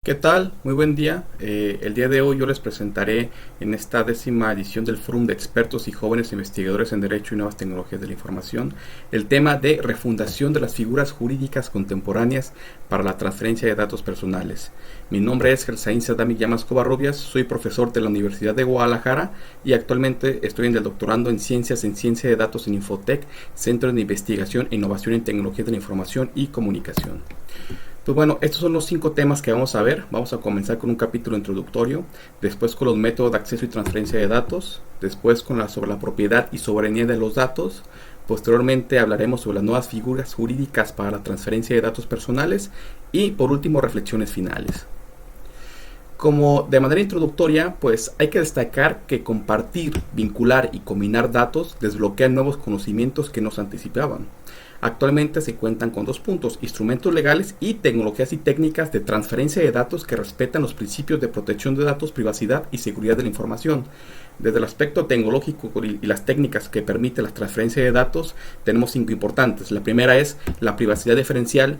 ¿Qué tal? Muy buen día. El día de hoy yo les presentaré en esta 10ª edición del Fórum de Expertos y Jóvenes Investigadores en Derecho y Nuevas Tecnologías de la Información el tema de refundación de las figuras jurídicas contemporáneas para la transferencia de datos personales. Mi nombre es Gersaín Sadami Llamas Covarrubias, soy profesor de la Universidad de Guadalajara y actualmente estoy en el doctorando en Ciencia de Datos en Infotec, Centro de Investigación e Innovación en Tecnologías de la Información y Comunicación. Pues bueno, estos son los 5 temas que vamos a ver. Vamos a comenzar con un capítulo introductorio, después con los métodos de acceso y transferencia de datos, después sobre la propiedad y soberanía de los datos. Posteriormente hablaremos sobre las nuevas figuras jurídicas para la transferencia de datos personales y por último reflexiones finales. Como de manera introductoria, pues hay que destacar que compartir, vincular y combinar datos desbloquean nuevos conocimientos que nos anticipaban. Actualmente se cuentan con 2 puntos: instrumentos legales y tecnologías y técnicas de transferencia de datos que respetan los principios de protección de datos, privacidad y seguridad de la información. Desde el aspecto tecnológico y las técnicas que permiten la transferencia de datos, tenemos 5 importantes. La primera es la privacidad diferencial,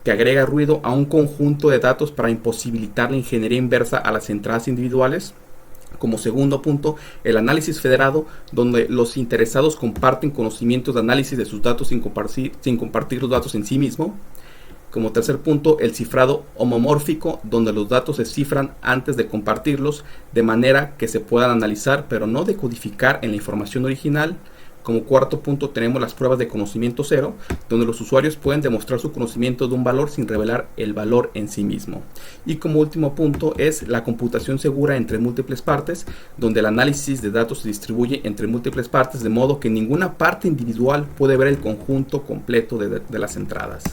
que agrega ruido a un conjunto de datos para imposibilitar la ingeniería inversa a las entradas individuales. Como segundo punto, el análisis federado, donde los interesados comparten conocimientos de análisis de sus datos sin compartir los datos en sí mismo. Como tercer punto, el cifrado homomórfico, donde los datos se cifran antes de compartirlos, de manera que se puedan analizar, pero no decodificar en la información original. Como cuarto punto tenemos las pruebas de conocimiento cero, donde los usuarios pueden demostrar su conocimiento de un valor sin revelar el valor en sí mismo. Y como último punto es la computación segura entre múltiples partes, donde el análisis de datos se distribuye entre múltiples partes de modo que ninguna parte individual puede ver el conjunto completo de las entradas.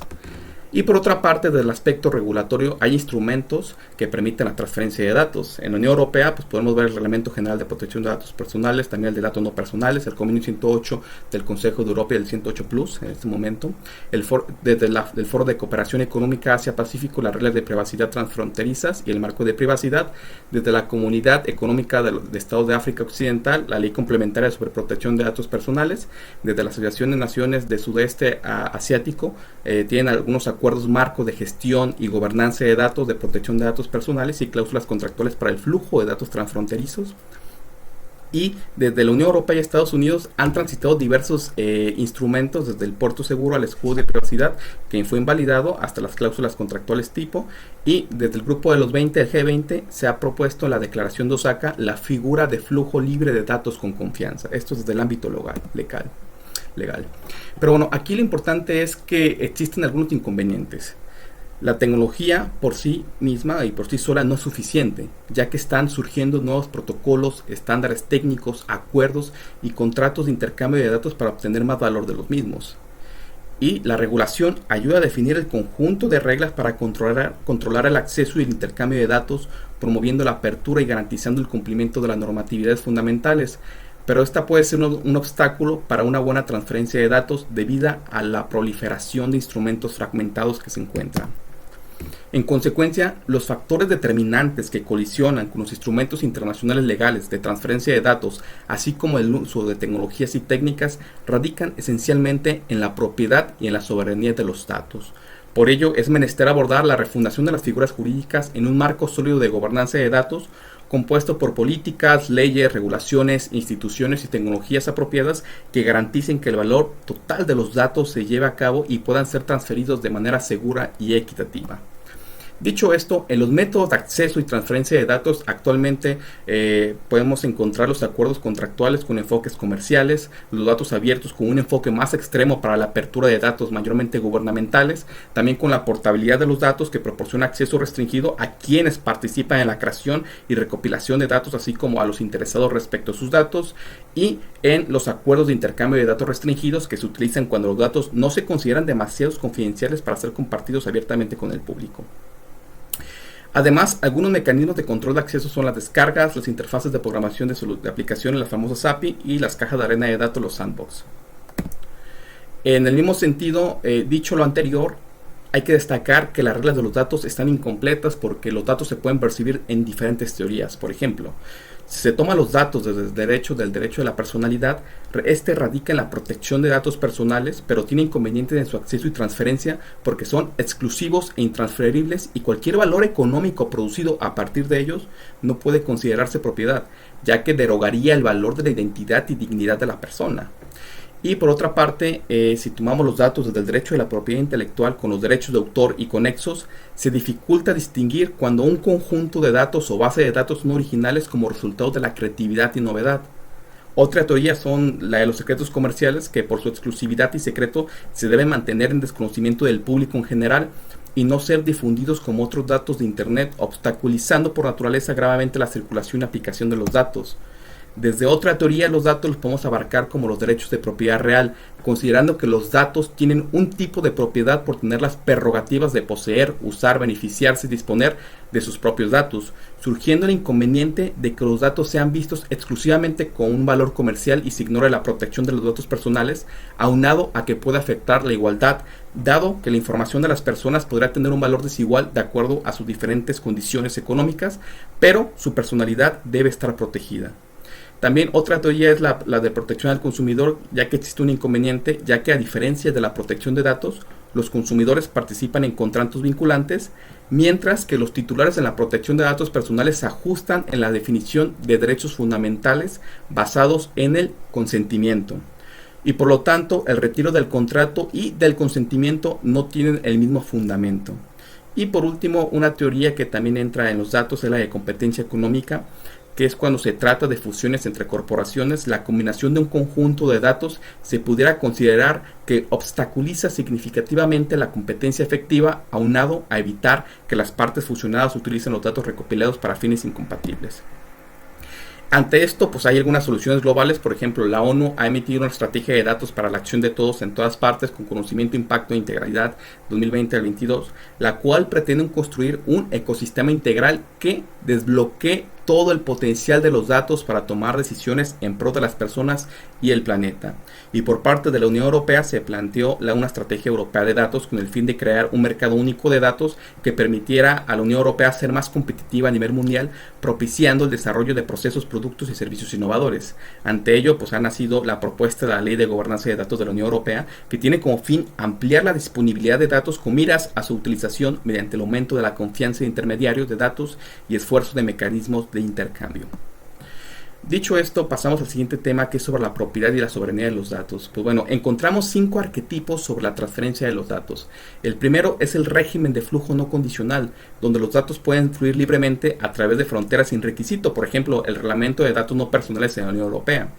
Y por otra parte, desde el aspecto regulatorio, hay instrumentos que permiten la transferencia de datos. En la Unión Europea, pues podemos ver el Reglamento General de Protección de Datos Personales, también el de datos no personales, el Convenio 108 del Consejo de Europa y el 108 Plus en este momento. Desde el Foro de Cooperación Económica Asia-Pacífico, las reglas de privacidad transfronterizas y el marco de privacidad. Desde la Comunidad Económica de Estados de África Occidental, la Ley Complementaria sobre Protección de Datos Personales. Desde la Asociación de Naciones de Sudeste Asiático, tienen algunos acuerdos marcos de gestión y gobernanza de datos, de protección de datos personales y cláusulas contractuales para el flujo de datos transfronterizos. Y desde la Unión Europea y Estados Unidos han transitado diversos instrumentos, desde el puerto seguro al escudo de privacidad, que fue invalidado, hasta las cláusulas contractuales tipo. Y desde el grupo de los 20, el G20, se ha propuesto en la Declaración de Osaka la figura de flujo libre de datos con confianza. Esto es desde el ámbito legal. Pero bueno, aquí lo importante es que existen algunos inconvenientes. La tecnología por sí misma y por sí sola no es suficiente, ya que están surgiendo nuevos protocolos, estándares técnicos, acuerdos y contratos de intercambio de datos para obtener más valor de los mismos. Y la regulación ayuda a definir el conjunto de reglas para controlar el acceso y el intercambio de datos, promoviendo la apertura y garantizando el cumplimiento de las normatividades fundamentales. Pero esta puede ser un obstáculo para una buena transferencia de datos debido a la proliferación de instrumentos fragmentados que se encuentran. En consecuencia, los factores determinantes que colisionan con los instrumentos internacionales legales de transferencia de datos, así como el uso de tecnologías y técnicas, radican esencialmente en la propiedad y en la soberanía de los datos. Por ello, es menester abordar la refundación de las figuras jurídicas en un marco sólido de gobernanza de datos, compuesto por políticas, leyes, regulaciones, instituciones y tecnologías apropiadas que garanticen que el valor total de los datos se lleve a cabo y puedan ser transferidos de manera segura y equitativa. Dicho esto, en los métodos de acceso y transferencia de datos actualmente podemos encontrar los acuerdos contractuales con enfoques comerciales, los datos abiertos con un enfoque más extremo para la apertura de datos mayormente gubernamentales, también con la portabilidad de los datos que proporciona acceso restringido a quienes participan en la creación y recopilación de datos, así como a los interesados respecto a sus datos, y en los acuerdos de intercambio de datos restringidos que se utilizan cuando los datos no se consideran demasiado confidenciales para ser compartidos abiertamente con el público. Además, algunos mecanismos de control de acceso son las descargas, las interfaces de programación de aplicaciones, las famosas API, y las cajas de arena de datos, los sandbox. En el mismo sentido, dicho lo anterior, hay que destacar que las reglas de los datos están incompletas porque los datos se pueden percibir en diferentes teorías. Por ejemplo, si se toman los datos desde el derecho de la personalidad, este radica en la protección de datos personales, pero tiene inconvenientes en su acceso y transferencia porque son exclusivos e intransferibles y cualquier valor económico producido a partir de ellos no puede considerarse propiedad, ya que derogaría el valor de la identidad y dignidad de la persona. Y por otra parte, si tomamos los datos desde el derecho de la propiedad intelectual con los derechos de autor y conexos, se dificulta distinguir cuando un conjunto de datos o base de datos son originales como resultado de la creatividad y novedad. Otra teoría son la de los secretos comerciales, que por su exclusividad y secreto se deben mantener en desconocimiento del público en general y no ser difundidos como otros datos de Internet, obstaculizando por naturaleza gravemente la circulación y aplicación de los datos. Desde otra teoría, los datos los podemos abarcar como los derechos de propiedad real, considerando que los datos tienen un tipo de propiedad por tener las prerrogativas de poseer, usar, beneficiarse y disponer de sus propios datos, surgiendo el inconveniente de que los datos sean vistos exclusivamente con un valor comercial y se ignore la protección de los datos personales, aunado a que puede afectar la igualdad, dado que la información de las personas podrá tener un valor desigual de acuerdo a sus diferentes condiciones económicas, pero su personalidad debe estar protegida. También otra teoría es la de protección al consumidor, ya que existe un inconveniente, ya que a diferencia de la protección de datos, los consumidores participan en contratos vinculantes, mientras que los titulares en la protección de datos personales se ajustan en la definición de derechos fundamentales basados en el consentimiento. Y por lo tanto, el retiro del contrato y del consentimiento no tienen el mismo fundamento. Y por último, una teoría que también entra en los datos es la de competencia económica, que es cuando se trata de fusiones entre corporaciones, la combinación de un conjunto de datos se pudiera considerar que obstaculiza significativamente la competencia efectiva, aunado a evitar que las partes fusionadas utilicen los datos recopilados para fines incompatibles. Ante esto, pues hay algunas soluciones globales. Por ejemplo, la ONU ha emitido una estrategia de datos para la acción de todos en todas partes con conocimiento, impacto e integralidad 2020 al 22, la cual pretende construir un ecosistema integral que desbloquee todo el potencial de los datos para tomar decisiones en pro de las personas y el planeta. Y por parte de la Unión Europea se planteó una estrategia europea de datos con el fin de crear un mercado único de datos que permitiera a la Unión Europea ser más competitiva a nivel mundial, propiciando el desarrollo de procesos, productos y servicios innovadores. Ante ello, pues ha nacido la propuesta de la Ley de Gobernanza de Datos de la Unión Europea, que tiene como fin ampliar la disponibilidad de datos con miras a su utilización mediante el aumento de la confianza de intermediarios de datos y esfuerzo de mecanismos de intercambio. Dicho esto, pasamos al siguiente tema, que es sobre la propiedad y la soberanía de los datos. Pues bueno, encontramos 5 arquetipos sobre la transferencia de los datos. El primero es el régimen de flujo no condicional, donde los datos pueden fluir libremente a través de fronteras sin requisito, por ejemplo, el reglamento de datos no personales en la Unión Europea.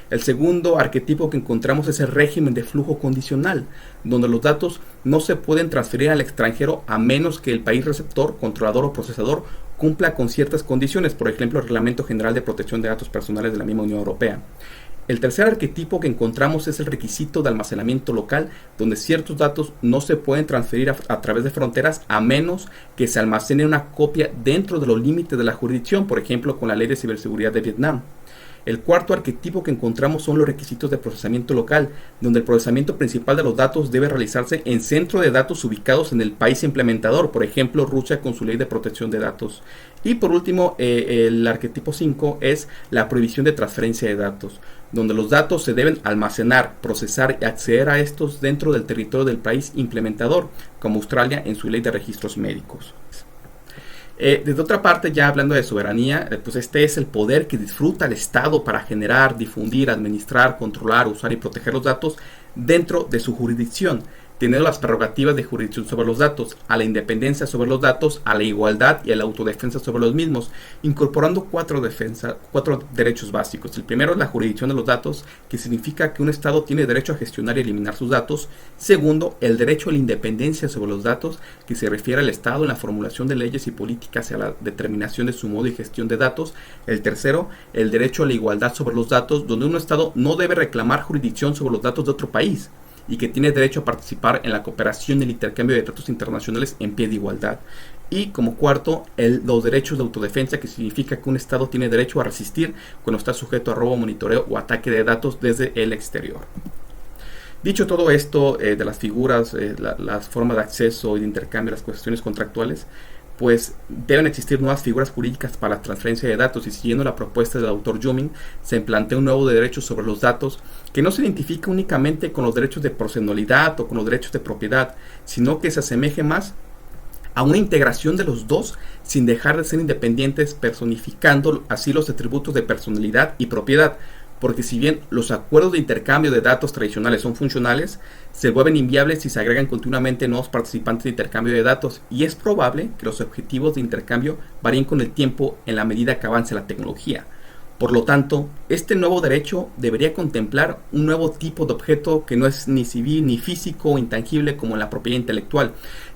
El segundo arquetipo que encontramos es el régimen de flujo condicional, donde los datos no se pueden transferir al extranjero a menos que el país receptor, controlador o procesador cumpla con ciertas condiciones, por ejemplo, el Reglamento General de Protección de Datos Personales de la misma Unión Europea. El tercer arquetipo que encontramos es el requisito de almacenamiento local, donde ciertos datos no se pueden transferir a través de fronteras a menos que se almacene una copia dentro de los límites de la jurisdicción, por ejemplo, con la Ley de Ciberseguridad de Vietnam. El cuarto arquetipo que encontramos son los requisitos de procesamiento local, donde el procesamiento principal de los datos debe realizarse en centros de datos ubicados en el país implementador, por ejemplo Rusia con su ley de protección de datos. Y por último, el arquetipo 5 es la prohibición de transferencia de datos, donde los datos se deben almacenar, procesar y acceder a estos dentro del territorio del país implementador, como Australia en su ley de registros médicos. Desde otra parte, ya hablando de soberanía, pues este es el poder que disfruta el Estado para generar, difundir, administrar, controlar, usar y proteger los datos dentro de su jurisdicción, teniendo las prerrogativas de jurisdicción sobre los datos, a la independencia sobre los datos, a la igualdad y a la autodefensa sobre los mismos, incorporando 4 derechos básicos. El primero es la jurisdicción de los datos, que significa que un Estado tiene derecho a gestionar y eliminar sus datos. Segundo, el derecho a la independencia sobre los datos, que se refiere al Estado en la formulación de leyes y políticas y a la determinación de su modo y gestión de datos. El tercero, el derecho a la igualdad sobre los datos, donde un Estado no debe reclamar jurisdicción sobre los datos de otro país, y que tiene derecho a participar en la cooperación y el intercambio de datos internacionales en pie de igualdad. Y como cuarto, los derechos de autodefensa, que significa que un Estado tiene derecho a resistir cuando está sujeto a robo, monitoreo o ataque de datos desde el exterior. Dicho todo esto de las figuras, las formas de acceso y de intercambio, las cuestiones contractuales, pues deben existir nuevas figuras jurídicas para la transferencia de datos, y siguiendo la propuesta del autor Yumin, se plantea un nuevo derecho sobre los datos que no se identifica únicamente con los derechos de personalidad o con los derechos de propiedad, sino que se asemeje más a una integración de los dos sin dejar de ser independientes, personificando así los atributos de personalidad y propiedad. Porque si bien los acuerdos de intercambio de datos tradicionales son funcionales, se vuelven inviables si se agregan continuamente nuevos participantes de intercambio de datos, y es probable que los objetivos de intercambio varíen con el tiempo en la medida que avance la tecnología. Por lo tanto, este nuevo derecho debería contemplar un nuevo tipo de objeto que no es ni civil ni físico o intangible como la propiedad intelectual,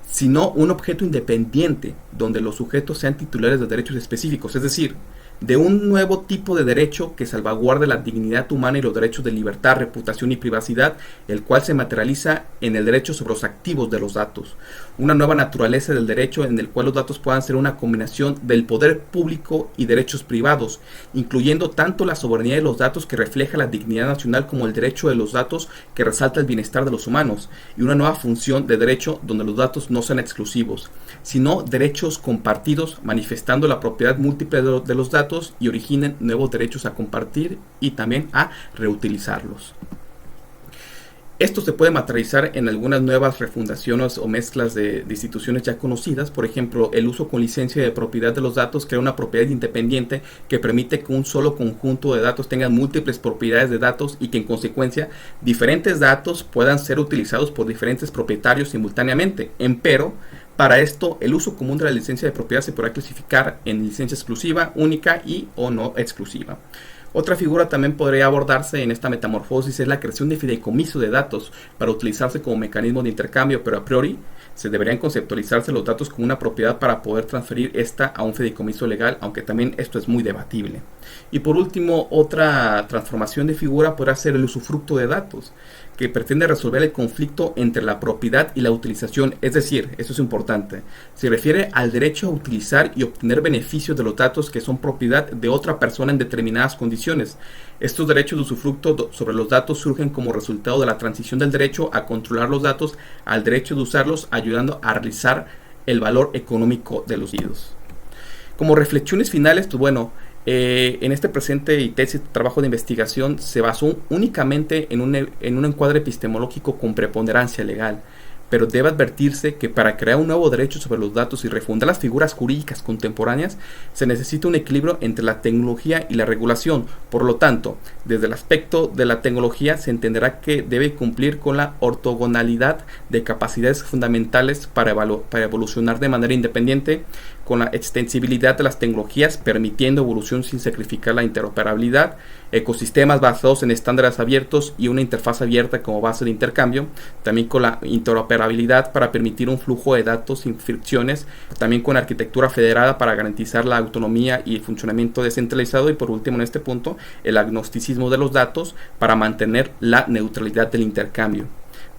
sino un objeto independiente donde los sujetos sean titulares de derechos específicos, es decir, de un nuevo tipo de derecho que salvaguarde la dignidad humana y los derechos de libertad, reputación y privacidad, el cual se materializa en el derecho sobre los activos de los datos. Una nueva naturaleza del derecho en el cual los datos puedan ser una combinación del poder público y derechos privados, incluyendo tanto la soberanía de los datos que refleja la dignidad nacional como el derecho de los datos que resalta el bienestar de los humanos, y una nueva función de derecho donde los datos no sean exclusivos, sino derechos compartidos, manifestando la propiedad múltiple de los datos y originen nuevos derechos a compartir y también a reutilizarlos. Esto se puede materializar en algunas nuevas refundaciones o mezclas de instituciones ya conocidas. Por ejemplo, el uso con licencia de propiedad de los datos crea una propiedad independiente que permite que un solo conjunto de datos tenga múltiples propiedades de datos y que en consecuencia diferentes datos puedan ser utilizados por diferentes propietarios simultáneamente. Empero, para esto, el uso común de la licencia de propiedad se podrá clasificar en licencia exclusiva, única y o no exclusiva. Otra figura también podría abordarse en esta metamorfosis es la creación de fideicomiso de datos para utilizarse como mecanismo de intercambio, pero a priori se deberían conceptualizarse los datos como una propiedad para poder transferir esta a un fideicomiso legal, aunque también esto es muy debatible. Y por último, otra transformación de figura podrá ser el usufructo de datos, que pretende resolver el conflicto entre la propiedad y la utilización, es decir, esto es importante, se refiere al derecho a utilizar y obtener beneficios de los datos que son propiedad de otra persona en determinadas condiciones. Estos derechos de usufructo sobre los datos surgen como resultado de la transición del derecho a controlar los datos al derecho de usarlos, ayudando a realizar el valor económico de los datos. Como reflexiones finales, pues bueno, en este presente y tesis de trabajo de investigación se basó únicamente en un encuadre epistemológico con preponderancia legal, pero debe advertirse que para crear un nuevo derecho sobre los datos y refundar las figuras jurídicas contemporáneas se necesita un equilibrio entre la tecnología y la regulación. Por lo tanto, desde el aspecto de la tecnología se entenderá que debe cumplir con la ortogonalidad de capacidades fundamentales para evolucionar de manera independiente, con la extensibilidad de las tecnologías permitiendo evolución sin sacrificar la interoperabilidad, ecosistemas basados en estándares abiertos y una interfaz abierta como base de intercambio, también con la interoperabilidad para permitir un flujo de datos sin fricciones, también con arquitectura federada para garantizar la autonomía y el funcionamiento descentralizado, y por último en este punto el agnosticismo de los datos para mantener la neutralidad del intercambio.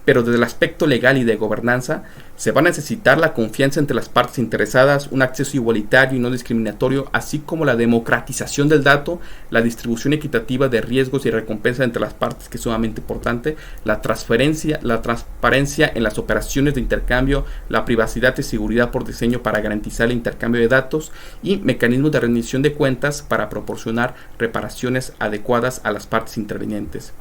Pero desde el aspecto legal y de gobernanza, se va a necesitar la confianza entre las partes interesadas, un acceso igualitario y no discriminatorio, así como la democratización del dato, la distribución equitativa de riesgos y recompensas entre las partes, que es sumamente importante, la transparencia en las operaciones de intercambio, la privacidad y seguridad por diseño para garantizar el intercambio de datos y mecanismos de rendición de cuentas para proporcionar reparaciones adecuadas a las partes intervinientes.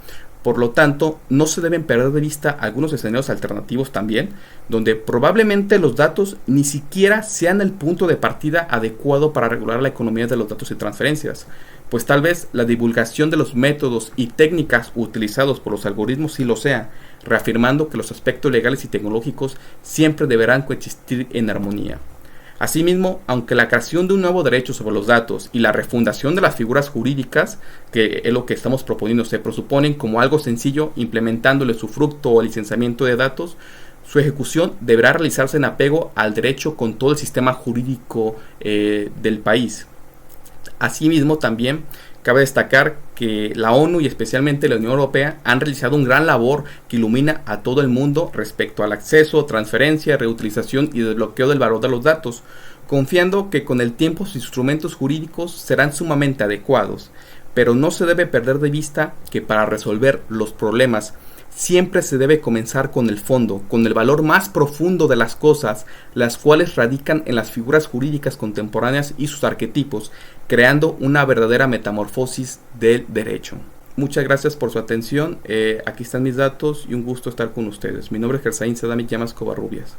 Por lo tanto, no se deben perder de vista algunos escenarios alternativos también, donde probablemente los datos ni siquiera sean el punto de partida adecuado para regular la economía de los datos y transferencias, pues tal vez la divulgación de los métodos y técnicas utilizados por los algoritmos sí lo sea, reafirmando que los aspectos legales y tecnológicos siempre deberán coexistir en armonía. Asimismo, aunque la creación de un nuevo derecho sobre los datos y la refundación de las figuras jurídicas, que es lo que estamos proponiendo, se presuponen como algo sencillo, implementando el usufructo o licenciamiento de datos, su ejecución deberá realizarse en apego al derecho con todo el sistema jurídico del país. Asimismo, también cabe destacar que la ONU y especialmente la Unión Europea han realizado un gran labor que ilumina a todo el mundo respecto al acceso, transferencia, reutilización y desbloqueo del valor de los datos, confiando que con el tiempo sus instrumentos jurídicos serán sumamente adecuados. Pero no se debe perder de vista que para resolver los problemas Siempre se debe comenzar con el fondo, con el valor más profundo de las cosas, las cuales radican en las figuras jurídicas contemporáneas y sus arquetipos, creando una verdadera metamorfosis del derecho. Muchas gracias por su atención. Aquí están mis datos y un gusto estar con ustedes. Mi nombre es Gersaín Sadamik Llamas Covarrubias.